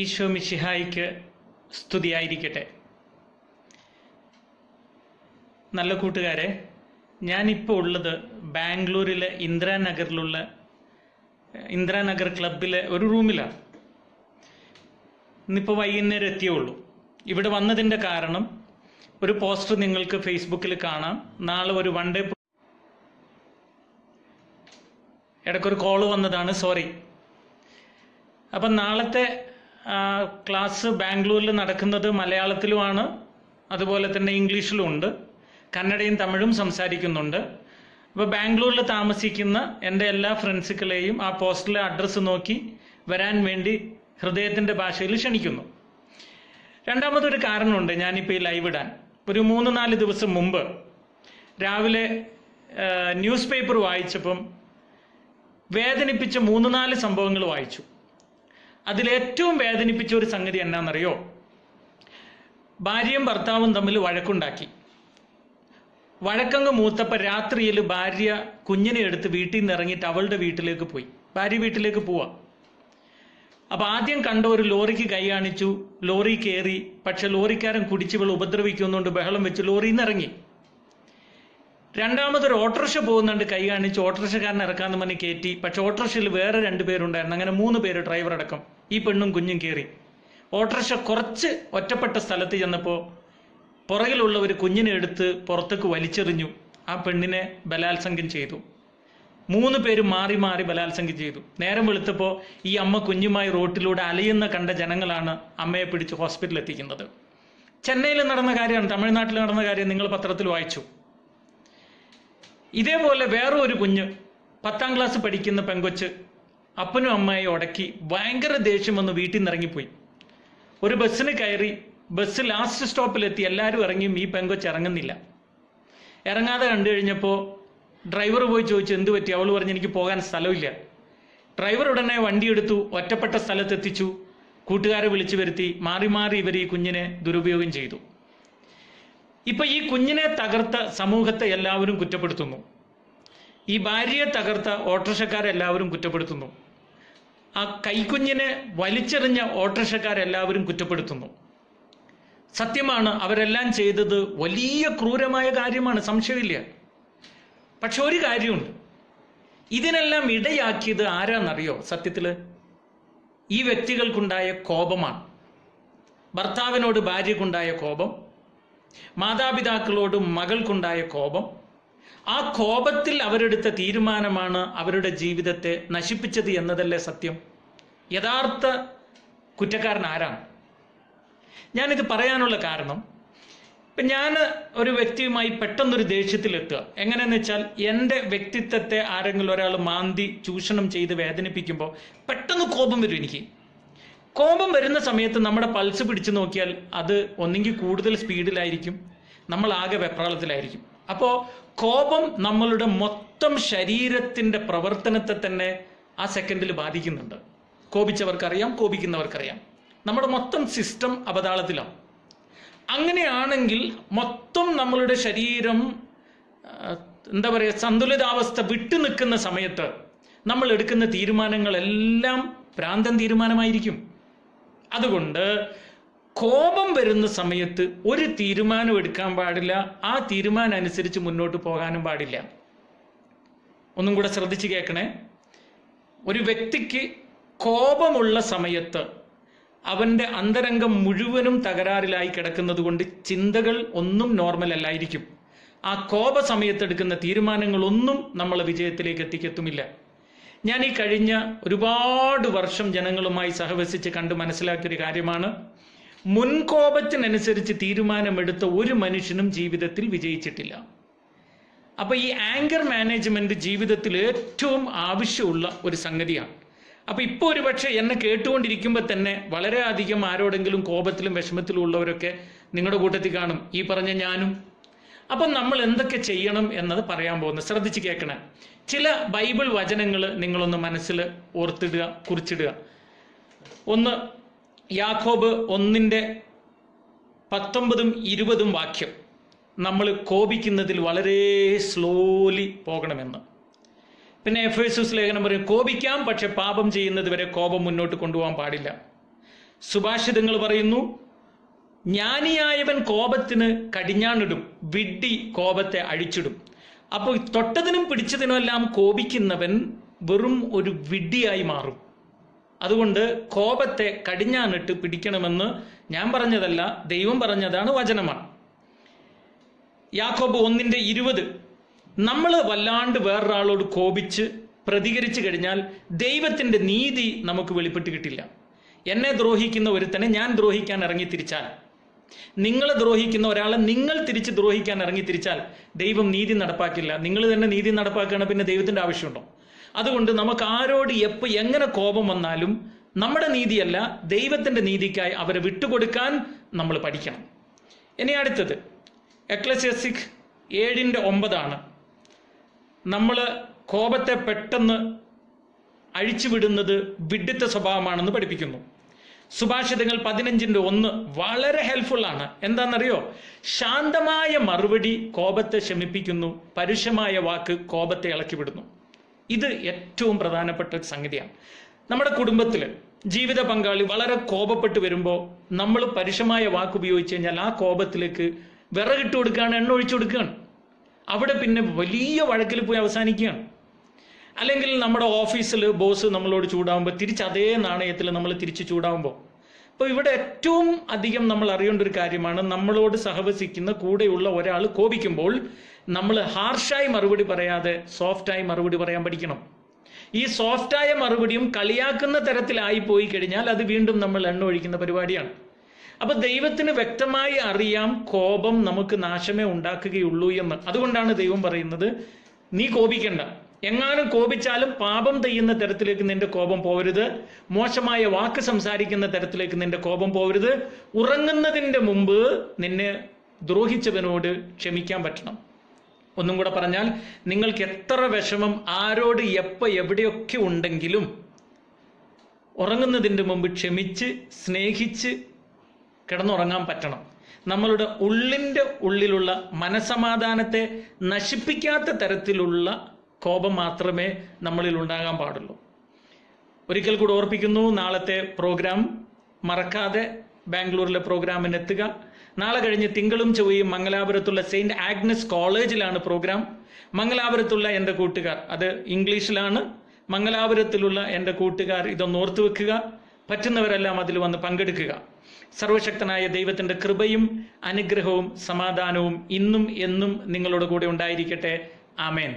ഈശോ മിശിഹായിക്ക് സ്തുതിയായിരിക്കട്ടെ. നല്ല കൂട്ടുകാരെ, ഞാനിപ്പോൾ ഉള്ളത് ബാംഗ്ലൂരിലെ ഇന്ദിരാനഗറിലുള്ള ഇന്ദിരാനഗർ ക്ലബിലെ ഒരു റൂമിലാണ്. ഇന്നിപ്പോൾ വൈകുന്നേരം എത്തിയുള്ളൂ. ഇവിടെ വന്നതിൻ്റെ കാരണം ഒരു പോസ്റ്റർ നിങ്ങൾക്ക് ഫേസ്ബുക്കിൽ കാണാം. നാളെ ഒരു വൺ ഡേ ഇടയ്ക്കൊരു കോള് വന്നതാണ്, സോറി. അപ്പം നാളത്തെ ക്ലാസ് ബാംഗ്ലൂരിൽ നടക്കുന്നത് മലയാളത്തിലുമാണ്, അതുപോലെ തന്നെ ഇംഗ്ലീഷിലും ഉണ്ട്, കന്നഡയും തമിഴും സംസാരിക്കുന്നുണ്ട്. അപ്പോൾ ബാംഗ്ലൂരിൽ താമസിക്കുന്ന എൻ്റെ എല്ലാ ഫ്രണ്ട്സുകളെയും ആ പോസ്റ്ററിലെ അഡ്രസ്സ് നോക്കി വരാൻ വേണ്ടി ഹൃദയത്തിൻ്റെ ഭാഷയിൽ ക്ഷണിക്കുന്നു. രണ്ടാമതൊരു കാരണമുണ്ട് ഞാനിപ്പോൾ ഈ ലൈവ് ഇടാൻ. ഒരു 3-4 ദിവസം മുമ്പ് രാവിലെ ന്യൂസ് പേപ്പർ വായിച്ചപ്പം വേദനിപ്പിച്ച 3-4 സംഭവങ്ങൾ വായിച്ചു. അതിലേറ്റവും വേദനിപ്പിച്ച ഒരു സംഗതി എന്നാണെന്നറിയോ? ഭാര്യയും ഭർത്താവും തമ്മിൽ വഴക്കുണ്ടാക്കി. വഴക്കങ്ങ് മൂത്തപ്പോൾ രാത്രിയിൽ ഭാര്യ കുഞ്ഞിനെ എടുത്ത് വീട്ടിൽ നിന്ന് ഇറങ്ങിയിട്ട് അവളുടെ വീട്ടിലേക്ക് പോയി. ഭാര്യ വീട്ടിലേക്ക് പോവാ. അപ്പം ആദ്യം കണ്ട ഒരു ലോറിക്ക് കൈ കാണിച്ചു, ലോറി കയറി. പക്ഷെ ലോറിക്കാരൻ കുടിച്ചിവൾ ഉപദ്രവിക്കുന്നുണ്ട്, ബഹളം വെച്ച് ലോറിയിൽ നിന്ന് ഇറങ്ങി. രണ്ടാമതൊരു ഓട്ടോറിക്ഷ പോകുന്നുണ്ട്, കൈ കാണിച്ച് ഓട്ടോറിക്ഷക്കാരൻ ഇറക്കാമെന്ന് പറഞ്ഞ് കയറ്റി. പക്ഷെ ഓട്ടോറിക്ഷയിൽ വേറെ 2 പേരുണ്ടായിരുന്നു. അങ്ങനെ 3 പേര്, ഡ്രൈവർ അടക്കം, ഈ പെണ്ണും കുഞ്ഞും കയറി. ഓട്ടോറിക്ഷ കുറച്ച് ഒറ്റപ്പെട്ട സ്ഥലത്ത് ചെന്നപ്പോൾ പുറകിലുള്ള ഒരു കുഞ്ഞിനെ എടുത്ത് പുറത്തേക്ക് വലിച്ചെറിഞ്ഞു. ആ പെണ്ണിനെ ബലാത്സംഗം ചെയ്തു. 3 പേര് മാറി മാറി ബലാത്സംഗം ചെയ്തു. നേരം വെളുത്തപ്പോൾ ഈ അമ്മ കുഞ്ഞുമായി റോട്ടിലൂടെ അലയുന്ന കണ്ട ജനങ്ങളാണ് അമ്മയെ പിടിച്ച് ഹോസ്പിറ്റലിൽ എത്തിക്കുന്നത്. ചെന്നൈയിൽ നടന്ന കാര്യമാണ്, തമിഴ്നാട്ടിൽ നടന്ന കാര്യം നിങ്ങൾ പത്രത്തിൽ വായിച്ചു. ഇതേപോലെ വേറെ ഒരു കുഞ്ഞ്, 10ാം ക്ലാസ് പഠിക്കുന്ന പെങ്കൊച്ച്, അപ്പനും അമ്മയെ ഉടക്കി ഭയങ്കര ദേഷ്യം വന്ന് വീട്ടിൽ നിന്ന് ഇറങ്ങിപ്പോയി. ഒരു ബസ്സിന് കയറി, ബസ് ലാസ്റ്റ് സ്റ്റോപ്പിലെത്തി, എല്ലാവരും ഇറങ്ങിയും ഈ പെങ്കൊച്ച് ഇറങ്ങുന്നില്ല. ഇറങ്ങാതെ കണ്ടു കഴിഞ്ഞപ്പോൾ ഡ്രൈവർ പോയി ചോദിച്ചു എന്ത് പറ്റി. അവൾ പറഞ്ഞ് എനിക്ക് പോകാൻ സ്ഥലമില്ല. ഡ്രൈവർ ഉടനെ വണ്ടി എടുത്തു, ഒറ്റപ്പെട്ട സ്ഥലത്തെത്തിച്ചു, കൂട്ടുകാരെ വിളിച്ചു വരുത്തി. മാറി മാറി ഇവർ ഈ കുഞ്ഞിനെ ദുരുപയോഗം ചെയ്തു. ഇപ്പൊ ഈ കുഞ്ഞിനെ തകർത്ത സമൂഹത്തെ എല്ലാവരും കുറ്റപ്പെടുത്തുന്നു. ഈ ഭാര്യയെ തകർത്ത ഓട്ടോറിക്ഷക്കാരെല്ലാവരും കുറ്റപ്പെടുത്തുന്നു. ആ കൈക്കുഞ്ഞിനെ വലിച്ചെറിഞ്ഞ ഓട്ടോറിക്ഷക്കാരെല്ലാവരും കുറ്റപ്പെടുത്തുന്നു. സത്യമാണ്, അവരെല്ലാം ചെയ്തത് വലിയ ക്രൂരമായ കാര്യമാണ്, സംശയമില്ല. പക്ഷെ ഒരു കാര്യമുണ്ട്, ഇതിനെല്ലാം ഇടയാക്കിയത് ആരാന്നറിയോ? സത്യത്തില് ഈ വ്യക്തികൾക്കുണ്ടായ കോപമാണ്. ഭർത്താവിനോട് ഭാര്യക്കുണ്ടായ കോപം, മാതാപിതാക്കളോട് മകൾക്കുണ്ടായ കോപം. ആ കോപത്തിൽ അവരെടുത്ത തീരുമാനമാണ് അവരുടെ ജീവിതത്തെ നശിപ്പിച്ചത് എന്നതല്ലേ സത്യം? യഥാർത്ഥ കുറ്റക്കാരൻ ആരാണ്? ഞാനിത് പറയാനുള്ള കാരണം, ഇപ്പം ഞാൻ ഒരു വ്യക്തിയുമായി പെട്ടെന്നൊരു ദേഷ്യത്തിലെത്തുക. എങ്ങനെയെന്ന് വെച്ചാൽ, എൻ്റെ വ്യക്തിത്വത്തെ ആരെങ്കിലും ഒരാൾ മാന്തി ചൂഷണം ചെയ്ത് വേദനിപ്പിക്കുമ്പോൾ പെട്ടെന്ന് കോപം വരും എനിക്ക്. കോപം വരുന്ന സമയത്ത് നമ്മുടെ പൾസ് പിടിച്ചു നോക്കിയാൽ അത് ഒന്നെങ്കിൽ കൂടുതൽ സ്പീഡിലായിരിക്കും, നമ്മൾ ആകെ വെപ്രാളത്തിലായിരിക്കും. അപ്പോൾ കോപം നമ്മളുടെ മൊത്തം ശരീരത്തിൻ്റെ പ്രവർത്തനത്തെ തന്നെ ആ സെക്കൻഡിൽ ബാധിക്കുന്നുണ്ട്. കോപിച്ചവർക്കറിയാം, കോപിക്കുന്നവർക്കറിയാം. നമ്മുടെ മൊത്തം സിസ്റ്റം അപതാളത്തിലാണ്. അങ്ങനെയാണെങ്കിൽ മൊത്തം നമ്മളുടെ ശരീരം എന്താ പറയുക, സന്തുലിതാവസ്ഥ വിട്ടു നിൽക്കുന്ന സമയത്ത് നമ്മൾ എടുക്കുന്ന തീരുമാനങ്ങളെല്ലാം ഭ്രാന്തൻ തീരുമാനമായിരിക്കും. അതുകൊണ്ട് കോപം വരുന്ന സമയത്ത് ഒരു തീരുമാനം എടുക്കാൻ പാടില്ല, ആ തീരുമാനം അനുസരിച്ച് മുന്നോട്ട് പോകാനും പാടില്ല. ഒന്നും കൂടെ ശ്രദ്ധിച്ച് കേൾക്കണേ. ഒരു വ്യക്തിക്ക് കോപമുള്ള സമയത്ത് അവൻ്റെ അന്തരംഗം മുഴുവനും തകരാറിലായി കിടക്കുന്നത് കൊണ്ട് ചിന്തകൾ ഒന്നും നോർമൽ അല്ലായിരിക്കും. ആ കോപ സമയത്ത് എടുക്കുന്ന തീരുമാനങ്ങളൊന്നും നമ്മളെ വിജയത്തിലേക്ക് എത്തിക്കെത്തുമില്ല. ഞാൻ ഈ കഴിഞ്ഞ ഒരുപാട് വർഷം ജനങ്ങളുമായി സഹവസിച്ച് കണ്ട് മനസ്സിലാക്കിയൊരു കാര്യമാണ്, മുൻകോപത്തിനനുസരിച്ച് തീരുമാനമെടുത്ത ഒരു മനുഷ്യനും ജീവിതത്തിൽ വിജയിച്ചിട്ടില്ല. അപ്പൊ ഈ ആങ്കർ മാനേജ്മെന്റ് ജീവിതത്തിൽ ഏറ്റവും ആവശ്യമുള്ള ഒരു സംഗതിയാണ്. അപ്പൊ ഇപ്പോൾ ഒരുപക്ഷെ എന്നെ കേട്ടുകൊണ്ടിരിക്കുമ്പോൾ തന്നെ വളരെയധികം ആരോടെങ്കിലും കോപത്തിലും വിഷമത്തിലും ഉള്ളവരൊക്കെ നിങ്ങളുടെ കൂട്ടത്തിൽ കാണും, ഈ പറഞ്ഞ ഞാനും. അപ്പം നമ്മൾ എന്തൊക്കെ ചെയ്യണം എന്നത് പറയാൻ പോകുന്നത്, ശ്രദ്ധിച്ച് കേൾക്കണം. ചില ബൈബിൾ വചനങ്ങൾ നിങ്ങളൊന്ന് മനസ്സിൽ ഓർത്തിടുക, കുറിച്ചിടുക. ഒന്ന് യാക്കോബ് 1:19-20 വാക്യം. നമ്മൾ കോപിക്കുന്നതിൽ വളരെ സ്ലോലി പോകണമെന്ന്. പിന്നെ എഫേസ്യസ് ലേഖനം പറയും, കോപിക്കാം, പക്ഷെ പാപം ചെയ്യുന്നത് വരെ കോപം മുന്നോട്ട് കൊണ്ടുപോകാൻ പാടില്ല. സുഭാഷിതങ്ങൾ പറയുന്നു, ജ്ഞാനിയായവൻ കോപത്തിന് കടിഞ്ഞാണിടും, വിഡ്ഢി കോപത്തെ അഴിച്ചിടും. അപ്പോൾ തൊട്ടതിനും പിടിച്ചതിനും എല്ലാം കോപിക്കുന്നവൻ വെറും ഒരു വിഡ്ഢിയായി മാറും. അതുകൊണ്ട് കോപത്തെ കടിഞ്ഞാണിട്ട് പിടിക്കണമെന്ന് ഞാൻ പറഞ്ഞതല്ല, ദൈവം പറഞ്ഞതാണ്, വചനമാണ്. യാക്കോബ് 1:20, നമ്മൾ വല്ലാണ്ട് വേറൊരാളോട് കോപിച്ച് പ്രതികരിച്ചു കഴിഞ്ഞാൽ ദൈവത്തിൻ്റെ നീതി നമുക്ക് വെളിപ്പെട്ട് കിട്ടില്ല. എന്നെ ദ്രോഹിക്കുന്ന ഒരുത്തനെ ഞാൻ ദ്രോഹിക്കാൻ ഇറങ്ങി തിരിച്ചാൽ, നിങ്ങളെ ദ്രോഹിക്കുന്ന ഒരാളെ നിങ്ങൾ തിരിച്ച് ദ്രോഹിക്കാൻ ഇറങ്ങി തിരിച്ചാൽ ദൈവം നീതി നടപ്പാക്കില്ല. നിങ്ങൾ തന്നെ നീതി നടപ്പാക്കുകയാണ്, പിന്നെ ദൈവത്തിൻ്റെ ആവശ്യമുണ്ടോ? അതുകൊണ്ട് നമുക്ക് ആരോട് എങ്ങനെ കോപം വന്നാലും നമ്മുടെ നീതിയല്ല, ദൈവത്തിൻ്റെ നീതിക്കായി അവരെ വിട്ടുകൊടുക്കാൻ നമ്മൾ പഠിക്കണം. ഇനി അടുത്തത് എക്ലസിയാസ്റ്റിക് 7:9 നമ്മൾ കോപത്തെ പെട്ടെന്ന് അഴിച്ചുവിടുന്നത് വിഡ്ഢിത്ത സ്വഭാവമാണെന്ന് പഠിപ്പിക്കുന്നു. സുഭാഷിതങ്ങൾ 15:1 വളരെ ഹെൽപ്ഫുള്ളാണ്. എന്താണെന്നറിയോ? ശാന്തമായ മറുപടി കോപത്തെ ശമിപ്പിക്കുന്നു, പരുഷമായ വാക്ക് കോപത്തെ ഇളക്കിവിടുന്നു. ഇത് ഏറ്റവും പ്രധാനപ്പെട്ട ഒരു സംഗതിയാണ്. നമ്മുടെ കുടുംബത്തിൽ ജീവിത പങ്കാളി വളരെ കോപപ്പെട്ട് വരുമ്പോൾ നമ്മൾ പരുഷമായ വാക്ക് ഉപയോഗിച്ച് കഴിഞ്ഞാൽ ആ കോപത്തിലേക്ക് വിറകിട്ട് കൊടുക്കുകയാണ്, എണ്ണ ഒഴിച്ചു കൊടുക്കുകയാണ്. അവിടെ പിന്നെ വലിയ വഴക്കിൽ പോയി അവസാനിക്കുകയാണ്. അല്ലെങ്കിൽ നമ്മുടെ ഓഫീസിൽ ബോസ് നമ്മളോട് ചൂടാവുമ്പോൾ തിരിച്ച് അതേ നാണയത്തിൽ നമ്മൾ തിരിച്ച് ചൂടാവുമ്പോൾ, അപ്പോൾ ഇവിടെ ഏറ്റവും അധികം നമ്മൾ അറിയേണ്ട ഒരു കാര്യമാണ്, നമ്മളോട് സഹവസിക്കുന്ന കൂടെയുള്ള ഒരാൾ കോപിക്കുമ്പോൾ നമ്മൾ ഹാർഷായി മറുപടി പറയാതെ സോഫ്റ്റായി മറുപടി പറയാൻ പഠിക്കണം. ഈ സോഫ്റ്റായ മറുപടിയും കളിയാക്കുന്ന തരത്തിലായി പോയി കഴിഞ്ഞാൽ അത് വീണ്ടും നമ്മൾ എണ്ണ ഒഴിക്കുന്ന പരിപാടിയാണ്. അപ്പൊ ദൈവത്തിന് വ്യക്തമായി അറിയാം കോപം നമുക്ക് നാശമേ ഉണ്ടാക്കുകയുള്ളൂ എന്ന്. അതുകൊണ്ടാണ് ദൈവം പറയുന്നത്, നീ കോപിക്കണ്ട. എങ്ങാനും കോപിച്ചാലും പാപം ചെയ്യുന്ന തരത്തിലേക്ക് നിന്റെ കോപം പോകരുത്, മോശമായ വാക്ക് സംസാരിക്കുന്ന തരത്തിലേക്ക് നിന്റെ കോപം പോകരുത്. ഉറങ്ങുന്നതിൻ്റെ മുമ്പ് നിന്നെ ദ്രോഹിച്ചവനോട് ക്ഷമിക്കാൻ പറ്റണം. ഒന്നും കൂടെ പറഞ്ഞാൽ, നിങ്ങൾക്ക് എത്ര വിഷമം ആരോട് എവിടെയൊക്കെ ഉണ്ടെങ്കിലും ഉറങ്ങുന്നതിൻ്റെ മുമ്പ് ക്ഷമിച്ച് സ്നേഹിച്ച് കിടന്നുറങ്ങാൻ പറ്റണം. നമ്മളുടെ ഉള്ളിലുള്ള മനസമാധാനത്തെ നശിപ്പിക്കാത്ത തരത്തിലുള്ള കോപം മാത്രമേ നമ്മളിൽ ഉണ്ടാകാൻ പാടുള്ളൂ. ഒരിക്കൽ കൂടെ ഓർപ്പിക്കുന്നു, നാളത്തെ പ്രോഗ്രാം മറക്കാതെ ബാംഗ്ലൂരിലെ പ്രോഗ്രാമിന് എത്തുക. നാളെ കഴിഞ്ഞ് തിങ്കളും ചൊവ്വയും മംഗലാപുരത്തുള്ള സെയിൻറ്റ് ആഗ്നസ് കോളേജിലാണ് പ്രോഗ്രാം. മംഗലാപുരത്തുള്ള എൻ്റെ കൂട്ടുകാർ, അത് ഇംഗ്ലീഷിലാണ്, മംഗലാപുരത്തിലുള്ള എൻ്റെ കൂട്ടുകാർ ഇതൊന്ന് ഓർത്തു വെക്കുക. പറ്റുന്നവരെല്ലാം അതിൽ വന്ന് പങ്കെടുക്കുക. സർവശക്തനായ ദൈവത്തിൻ്റെ കൃപയും അനുഗ്രഹവും സമാധാനവും ഇന്നും എന്നും നിങ്ങളുടെ കൂടെ ഉണ്ടായിരിക്കട്ടെ. ആമേൻ.